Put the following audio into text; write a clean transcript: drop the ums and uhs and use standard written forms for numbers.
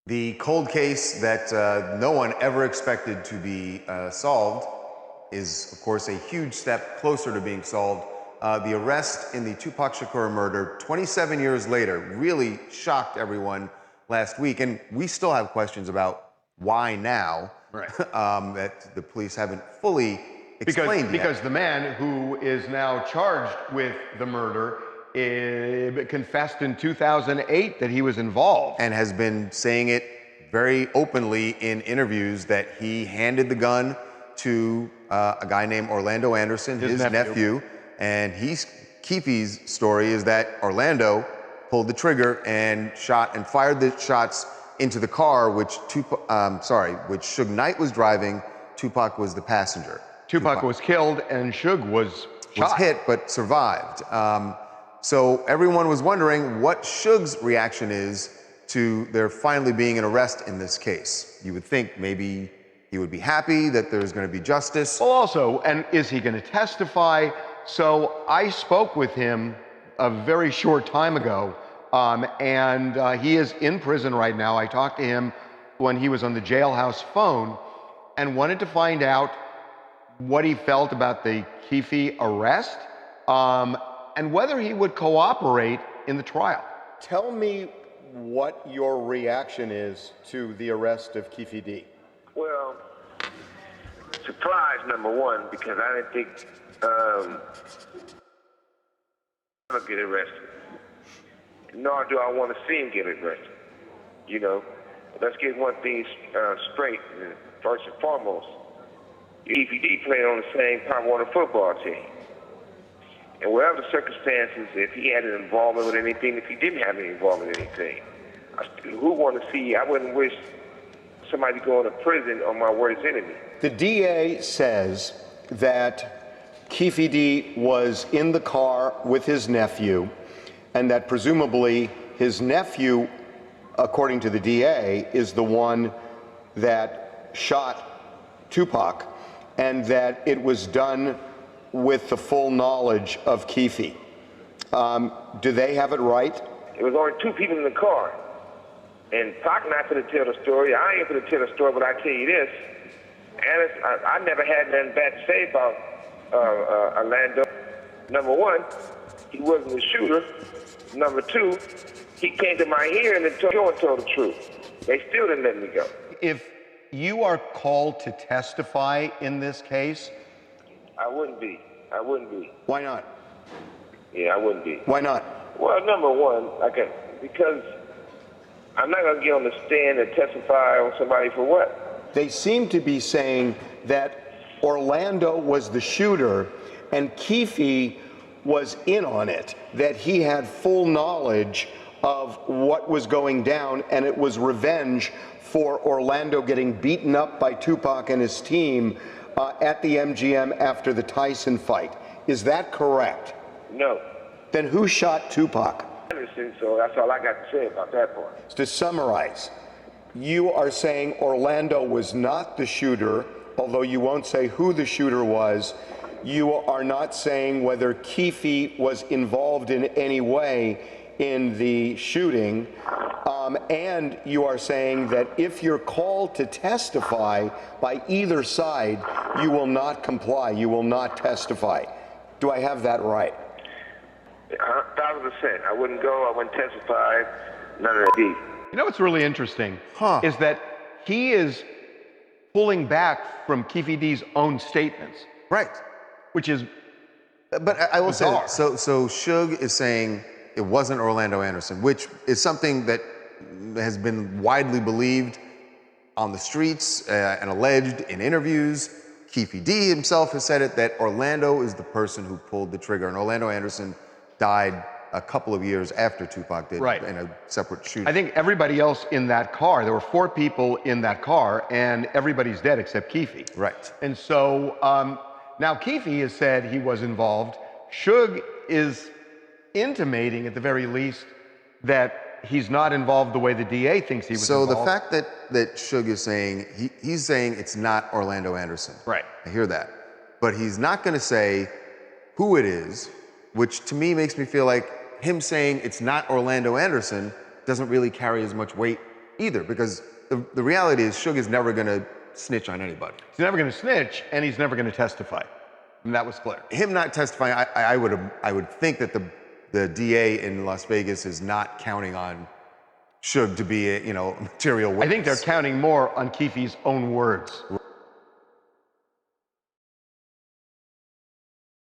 The cold case that no one ever expected to be solved is, of course, a huge step closer to being solved. The arrest in the Tupac Shakur murder 27 years later really shocked everyone last week, and we still have questions about why now. Right. That the police haven't fully explained yet. Because the man who is now charged with the murder confessed in 2008 that he was involved. And has been saying it very openly in interviews that he handed the gun to a guy named Orlando Anderson, his nephew. And Keefe's story is that Orlando pulled the trigger and fired the shots into the car, which Suge Knight was driving. Tupac was the passenger. Tupac was killed and Suge was shot. Was hit but survived. So everyone was wondering what Suge's reaction is to there finally being an arrest in this case. You would think maybe he would be happy that there's going to be justice. Well, also, and is he going to testify? So I spoke with him a very short time ago, and he is in prison right now. I talked to him when he was on the jailhouse phone and wanted to find out what he felt about the Keefe arrest, and whether he would cooperate in the trial. Tell me what your reaction is to the arrest of Keefe D. Well, surprise number one, because I didn't think I'd get arrested. Nor do I want to see him get arrested. You know, let's get one thing straight, first and foremost. Keefe D played on the same Pop Warner football team. And whatever the circumstances, if he had an involvement with anything, if he didn't have any involvement in anything, who want to see? I wouldn't wish somebody going to prison on my worst enemy. The DA says that Keefe D was in the car with his nephew, and that presumably his nephew, according to the DA, is the one that shot Tupac, and that it was done with the full knowledge of Keefe. Do they have it right? It was only two people in the car. And Pac not going to tell the story. I ain't going to tell the story, but I tell you this. And I never had nothing bad to say about Orlando. Number one, he wasn't the shooter. Number two, he came to my hearing and told the truth. They still didn't let me go. If you are called to testify in this case, I wouldn't be. Why not? Yeah, I wouldn't be. Why not? Well, number one, because I'm not going to get on the stand and testify on somebody for what? They seem to be saying that Orlando was the shooter and Keefe was in on it, that he had full knowledge of what was going down, and it was revenge for Orlando getting beaten up by Tupac and his team at the MGM after the Tyson fight. Is that correct? No. Then who shot Tupac? Anderson, so that's all I got to say about that part. To summarize, you are saying Orlando was not the shooter, although you won't say who the shooter was. You are not saying whether Keefe was involved in any way in the shooting, and you are saying that if you're called to testify by either side, you will not comply, you will not testify. Do I have that right? 1,000%. I wouldn't go, I wouldn't testify, none of that deep. you know what's really interesting is that he is pulling back from Keefe D's own statements. Right. Which is But I will bizarre. say, so Suge is saying it wasn't Orlando Anderson, which is something that has been widely believed on the streets and alleged in interviews. Keefe D himself has said it, that Orlando is the person who pulled the trigger, and Orlando Anderson died a couple of years after Tupac did, Right. in a separate shooting. I think everybody else in that car, there were 4 people in that car, and everybody's dead except Keefe. Right. And so now Keefe has said he was involved. Suge is intimating, at the very least, that he's not involved the way the DA thinks he was involved. So the fact that Suge is saying, he's saying it's not Orlando Anderson. Right. I hear that. But he's not going to say who it is, which to me makes me feel like him saying it's not Orlando Anderson doesn't really carry as much weight either, because the reality is Suge is never going to snitch on anybody. He's never going to snitch, and he's never going to testify. And that was clear. Him not testifying, I would think that the DA in Las Vegas is not counting on Suge to be a material witness. I think they're counting more on Keefe's own words.